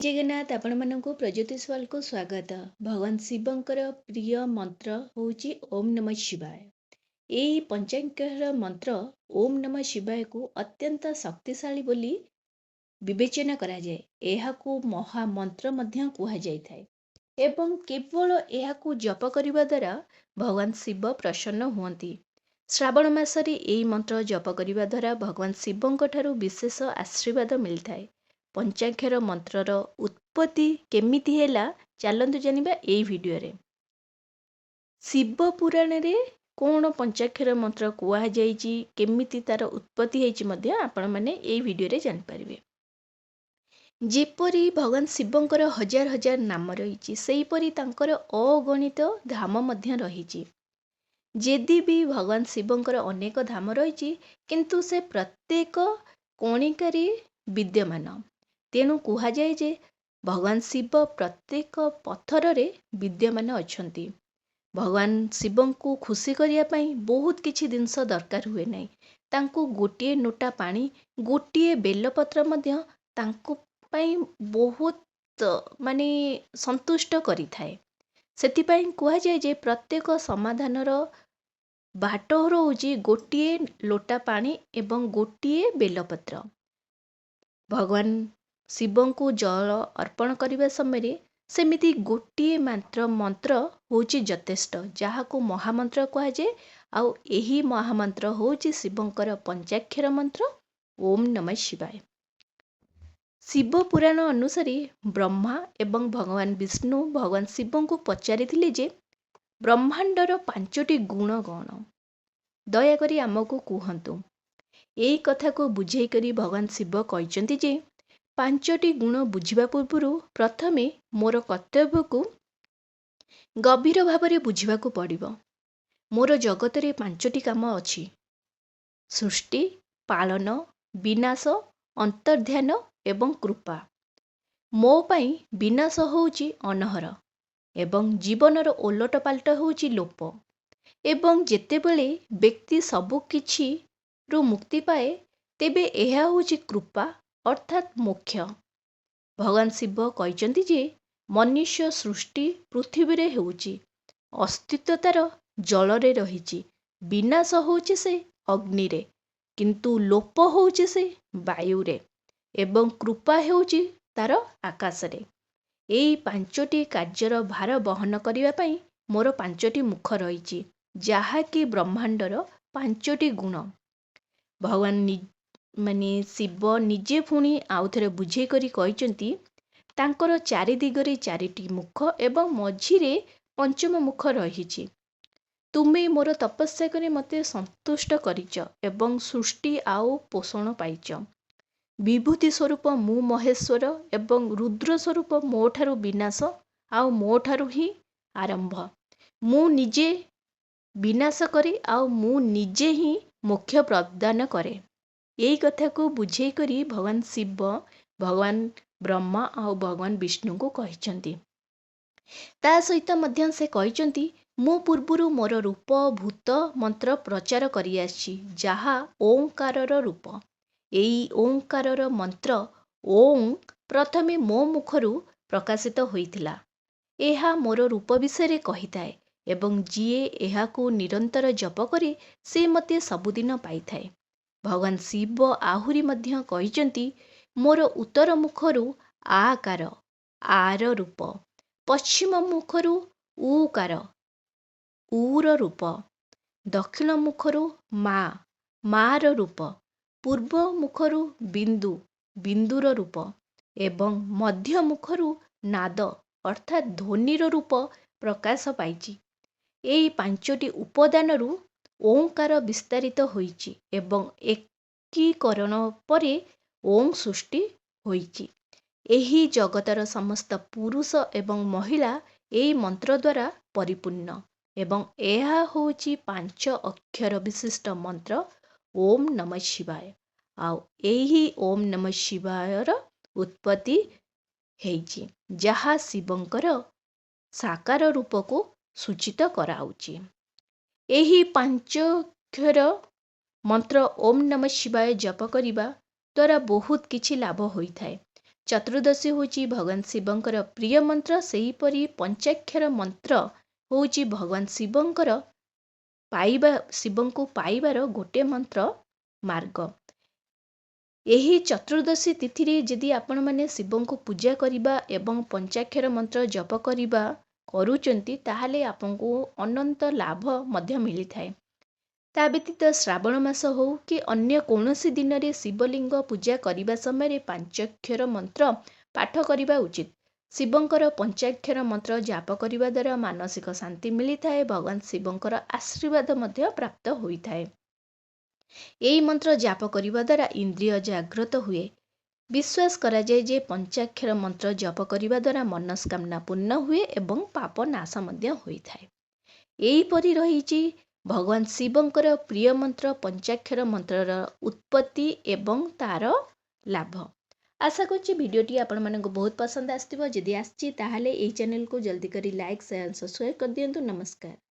ଜଗନ୍ନାଥ ଆପଣମାନଙ୍କୁ ପ୍ରଜ୍ୟୋତିଷ କୁ ସ୍ୱାଗତ। ଭଗବାନ ଶିବଙ୍କର ପ୍ରିୟ ମନ୍ତ୍ର ହେଉଛି ଓମ୍ ନମଃ ଶିବାୟ। ଏହି ପଞ୍ଚାକ୍ଷର ମନ୍ତ୍ର ଓମ୍ ନମଃ ଶିବାୟକୁ ଅତ୍ୟନ୍ତ ଶକ୍ତିଶାଳୀ ବୋଲି ବିବେଚନା କରାଯାଏ। ଏହାକୁ ମହାମନ୍ତ୍ର ମଧ୍ୟ କୁହାଯାଇଥାଏ ଏବଂ କେବଳ ଏହାକୁ ଜପ କରିବା ଦ୍ୱାରା ଭଗବାନ ଶିବ ପ୍ରସନ୍ନ ହୁଅନ୍ତି। ଶ୍ରାବଣ ମାସରେ ଏହି ମନ୍ତ୍ର ଜପ କରିବା ଦ୍ୱାରା ଭଗବାନ ଶିବଙ୍କ ଠାରୁ ବିଶେଷ ଆଶୀର୍ବାଦ ମିଳିଥାଏ। ପଞ୍ଚାକ୍ଷର ମନ୍ତ୍ରର ଉତ୍ପତ୍ତି କେମିତି ହେଲା ଚାଲନ୍ତୁ ଜାଣିବା ଏହି ଭିଡ଼ିଓରେ। ଶିବ ପୁରାଣରେ କ'ଣ ପଞ୍ଚାକ୍ଷର ମନ୍ତ୍ର କୁହାଯାଇଛି, କେମିତି ତାର ଉତ୍ପତ୍ତି ହେଇଛି ମଧ୍ୟ ଆପଣମାନେ ଏହି ଭିଡ଼ିଓରେ ଜାଣିପାରିବେ। ଯେପରି ଭଗବାନ ଶିବଙ୍କର ହଜାର ହଜାର ନାମ ରହିଛି, ସେହିପରି ତାଙ୍କର ଅଗଣିତ ଧାମ ମଧ୍ୟ ରହିଛି। ଯଦି ବି ଭଗବାନ ଶିବଙ୍କର ଅନେକ ଧାମ ରହିଛି, କିନ୍ତୁ ସେ ପ୍ରତ୍ୟେକ କଣିକାରେ ବିଦ୍ୟମାନ। ତେଣୁ କୁହାଯାଏ ଯେ ଭଗବାନ ଶିବ ପ୍ରତ୍ୟେକ ପଥରରେ ବିଦ୍ୟମାନ ଅଛନ୍ତି। ଭଗବାନ ଶିବଙ୍କୁ ଖୁସି କରିବା ପାଇଁ ବହୁତ କିଛି ଜିନିଷ ଦରକାର ହୁଏ ନାହିଁ। ତାଙ୍କୁ ଗୋଟିଏ ନୋଟା ପାଣି, ଗୋଟିଏ ବେଲପତ୍ର ମଧ୍ୟ ତାଙ୍କ ପାଇଁ ବହୁତ ସନ୍ତୁଷ୍ଟ କରିଥାଏ। ସେଥିପାଇଁ କୁହାଯାଏ ଯେ ପ୍ରତ୍ୟେକ ସମାଧାନର ବାଟ ରହୁଛି ଗୋଟିଏ ଲୋଟା ପାଣି ଏବଂ ଗୋଟିଏ ବେଲପତ୍ର। ଭଗବାନ ଶିବଙ୍କୁ ଜଳ ଅର୍ପଣ କରିବା ସମୟରେ ସେମିତି ଗୋଟିଏ ମାତ୍ର ମନ୍ତ୍ର ହେଉଛି ଯଥେଷ୍ଟ, ଯାହାକୁ ମହାମନ୍ତ୍ର କୁହାଯାଏ। ଆଉ ଏହି ମହାମନ୍ତ୍ର ହେଉଛି ଶିବଙ୍କର ପଞ୍ଚାକ୍ଷର ମନ୍ତ୍ର ଓମ୍ ନମଃ ଶିବାୟ। ଶିବ ପୁରାଣ ଅନୁସାରେ ବ୍ରହ୍ମା ଏବଂ ଭଗବାନ ବିଷ୍ଣୁ ଭଗବାନ ଶିବଙ୍କୁ ପଚାରିଥିଲେ ଯେ ବ୍ରହ୍ମାଣ୍ଡର 5ଟି ଗୁଣ କ'ଣ? ଦୟାକରି ଆମକୁ କୁହନ୍ତୁ। ଏହି କଥାକୁ ବୁଝେଇ କରି ଭଗବାନ ଶିବ କହିଛନ୍ତି ଯେ 5ଟି ଗୁଣ ବୁଝିବା ପୂର୍ବରୁ ପ୍ରଥମେ ମୋର କର୍ତ୍ତବ୍ୟକୁ ଗଭୀର ଭାବରେ ବୁଝିବାକୁ ପଡ଼ିବ। ମୋର ଜଗତରେ 5ଟି କାମ ଅଛି: ସୃଷ୍ଟି, ପାଳନ, ବିନାଶ, ଅନ୍ତର୍ଧାନ ଏବଂ କୃପା। ମୋ ପାଇଁ ବିନାଶ ହେଉଛି ଅନହର ଏବଂ ଜୀବନର ଓଲଟପାଲଟ ହେଉଛି ଲୋପ। ଏବଂ ଯେତେବେଳେ ବ୍ୟକ୍ତି ସବୁ କିଛିରୁ ମୁକ୍ତି ପାଏ, ତେବେ ଏହା ହେଉଛି କୃପା ଅର୍ଥାତ୍ ମୋକ୍ଷ। ଭଗବାନ ଶିବ କହିଛନ୍ତି ଯେ ମନୁଷ୍ୟ ସୃଷ୍ଟି ପୃଥିବୀରେ ହେଉଛି, ଅସ୍ତିତ୍ୱ ତାର ଜଳରେ ରହିଛି, ବିନାଶ ହେଉଛି ସେ ଅଗ୍ନିରେ, କିନ୍ତୁ ଲୋପ ହେଉଛି ସେ ବାୟୁରେ ଏବଂ କୃପା ହେଉଛି ତାର ଆକାଶରେ। ଏହି 5ଟି କାର୍ଯ୍ୟର ଭାର ବହନ କରିବା ପାଇଁ ମୋର 5ଟି ମୁଖ ରହିଛି, ଯାହାକି ବ୍ରହ୍ମାଣ୍ଡର 5ଟି ଗୁଣ। ଭଗବାନ ଶିବ ନିଜେ ପୁଣି ଆଉଥରେ ବୁଝେଇ କରି କହିଛନ୍ତି ତାଙ୍କର 4 ଦିଗରେ 4ଟି ମୁଖ ଏବଂ ମଝିରେ ପଞ୍ଚମ ମୁଖ ରହିଛି। ତୁମେ ମୋର ତପସ୍ୟା କରି ମୋତେ ସନ୍ତୁଷ୍ଟ କରିଛ ଏବଂ ସୃଷ୍ଟି ଆଉ ପୋଷଣ ପାଇଛ। ବିଭୂତି ସ୍ୱରୂପ ମୁଁ ମହେଶ୍ୱର ଏବଂ ରୁଦ୍ର ସ୍ୱରୂପ ମୋ ଠାରୁ ବିନାଶ ଆଉ ମୋ ଠାରୁ ହିଁ ଆରମ୍ଭ। ମୁଁ ନିଜେ ବିନାଶ କରେ ଆଉ ମୁଁ ନିଜେ ହିଁ ମୋକ୍ଷ ପ୍ରଦାନ କରେ। ଏହି କଥାକୁ ବୁଝେଇ କରି ଭଗବାନ ଶିବ ଭଗବାନ ବ୍ରହ୍ମା ଆଉ ଭଗବାନ ବିଷ୍ଣୁଙ୍କୁ କହିଛନ୍ତି। ତା ସହିତ ମଧ୍ୟ ସେ କହିଛନ୍ତି ମୁଁ ପୂର୍ବରୁ ମୋର ରୂପ ଭୂତ ମନ୍ତ୍ର ପ୍ରଚାର କରିଆସିଛି, ଯାହା ଓଁକାରର ରୂପ। ଏହି ଓଁକାରର ମନ୍ତ୍ର ଓଁ ପ୍ରଥମେ ମୋ ମୁଖରୁ ପ୍ରକାଶିତ ହୋଇଥିଲା। ଏହା ମୋର ରୂପ ବିଷୟରେ କହିଥାଏ ଏବଂ ଯିଏ ଏହାକୁ ନିରନ୍ତର ଜପ କରେ ସେ ମୋତେ ସବୁଦିନ ପାଇଥାଏ। ଭଗବାନ ଶିବ ଆହୁରି ମଧ୍ୟ କହିଛନ୍ତି ମୋର ଉତ୍ତର ମୁଖରୁ ଆକାର, ଆର ରୂପ, ପଶ୍ଚିମ ମୁଖରୁ ଉକାର, ଉର ରୂପ, ଦକ୍ଷିଣ ମୁଖରୁ ମା, ମାର ରୂପ, ପୂର୍ବ ମୁଖରୁ ବିନ୍ଦୁ, ବିନ୍ଦୁର ରୂପ ଏବଂ ମଧ୍ୟ ମୁଖରୁ ନାଦ ଅର୍ଥାତ୍ ଧ୍ୱନିର ରୂପ ପ୍ରକାଶ ପାଇଛି। ଏହି 5ଟି ଉପାଦାନରୁ ଓଁକାର ବିସ୍ତାରିତ ହୋଇଛି ଏବଂ ଏକୀକରଣ ପରେ ଓଁ ସୃଷ୍ଟି ହୋଇଛି। ଏହି ଜଗତର ସମସ୍ତ ପୁରୁଷ ଏବଂ ମହିଳା ଏହି ମନ୍ତ୍ର ଦ୍ୱାରା ପରିପୂର୍ଣ୍ଣ ଏବଂ ଏହା ହେଉଛି 5 ଅକ୍ଷର ବିଶିଷ୍ଟ ମନ୍ତ୍ର ଓମ୍ ନମଃ ଶିବାୟ। ଆଉ ଏହି ଓମ୍ ନମଃ ଶିବାୟର ଉତ୍ପତ୍ତି ହେଇଛି, ଯାହା ଶିବଙ୍କର ସାକାର ରୂପକୁ ସୂଚିତ କରାଉଛି। ଏହି 5 ଅକ୍ଷର ମନ୍ତ୍ର ଓମ୍ ନମଃ ଶିବାୟ ଜପ କରିବା ଦ୍ୱାରା ବହୁତ କିଛି ଲାଭ ହୋଇଥାଏ। ଚତୁର୍ଦ୍ଦଶୀ ହେଉଛି ଭଗବାନ ଶିବଙ୍କର ପ୍ରିୟ ମନ୍ତ୍ର। ସେହିପରି ପଞ୍ଚାକ୍ଷର ମନ୍ତ୍ର ହେଉଛି ଭଗବାନ ଶିବଙ୍କୁ ପାଇବାର ଗୋଟିଏ ମନ୍ତ୍ର ମାର୍ଗ। ଏହି ଚତୁର୍ଦ୍ଦଶୀ ତିଥିରେ ଯଦି ଆପଣମାନେ ଶିବଙ୍କୁ ପୂଜା କରିବା ଏବଂ ପଞ୍ଚାକ୍ଷର ମନ୍ତ୍ର ଜପ କରିବା କରୁଛନ୍ତି, ତାହେଲେ ଆପଣଙ୍କୁ ଅନନ୍ତ ଲାଭ ମଧ୍ୟ ମିଳିଥାଏ। ତା ବ୍ୟତୀତ ଶ୍ରାବଣ ମାସ ହେଉ କି ଅନ୍ୟ କୌଣସି ଦିନରେ ଶିବଲିଙ୍ଗ ପୂଜା କରିବା ସମୟରେ ପାଞ୍ଚାକ୍ଷର ମନ୍ତ୍ର ପାଠ କରିବା ଉଚିତ। ଶିବଙ୍କର ପଞ୍ଚାକ୍ଷର ମନ୍ତ୍ର ଜାପ କରିବା ଦ୍ୱାରା ମାନସିକ ଶାନ୍ତି ମିଳିଥାଏ। ଭଗବାନ ଶିବଙ୍କର ଆଶୀର୍ବାଦ ମଧ୍ୟ ପ୍ରାପ୍ତ ହୋଇଥାଏ। ଏହି ମନ୍ତ୍ର ଜାପ କରିବା ଦ୍ୱାରା ଇନ୍ଦ୍ରିୟ ଜାଗ୍ରତ ହୁଏ। ବିଶ୍ୱାସ କରାଯାଏ ଯେ ପଞ୍ଚାକ୍ଷର ମନ୍ତ୍ର ଜପ କରିବା ଦ୍ୱାରା ମନସ୍କାମନା ପୂର୍ଣ୍ଣ ହୁଏ ଏବଂ ପାପ ନାଶ ମଧ୍ୟ ହୋଇଥାଏ। ଏହିପରି ରହିଛି ଭଗବାନ ଶିବଙ୍କର ପ୍ରିୟ ମନ୍ତ୍ର ପଞ୍ଚାକ୍ଷର ମନ୍ତ୍ରର ଉତ୍ପତ୍ତି ଏବଂ ତାର ଲାଭ। ଆଶା କରୁଛି ଭିଡ଼ିଓଟି ଆପଣମାନଙ୍କୁ ବହୁତ ପସନ୍ଦ ଆସିଥିବ। ଯଦି ଆସିଛି ତାହେଲେ ଏହି ଚ୍ୟାନେଲକୁ ଜଲ୍ଦି କରି ଲାଇକ୍, ସେୟାର, ସବସ୍କ୍ରାଇବ୍ କରିଦିଅନ୍ତୁ। ନମସ୍କାର।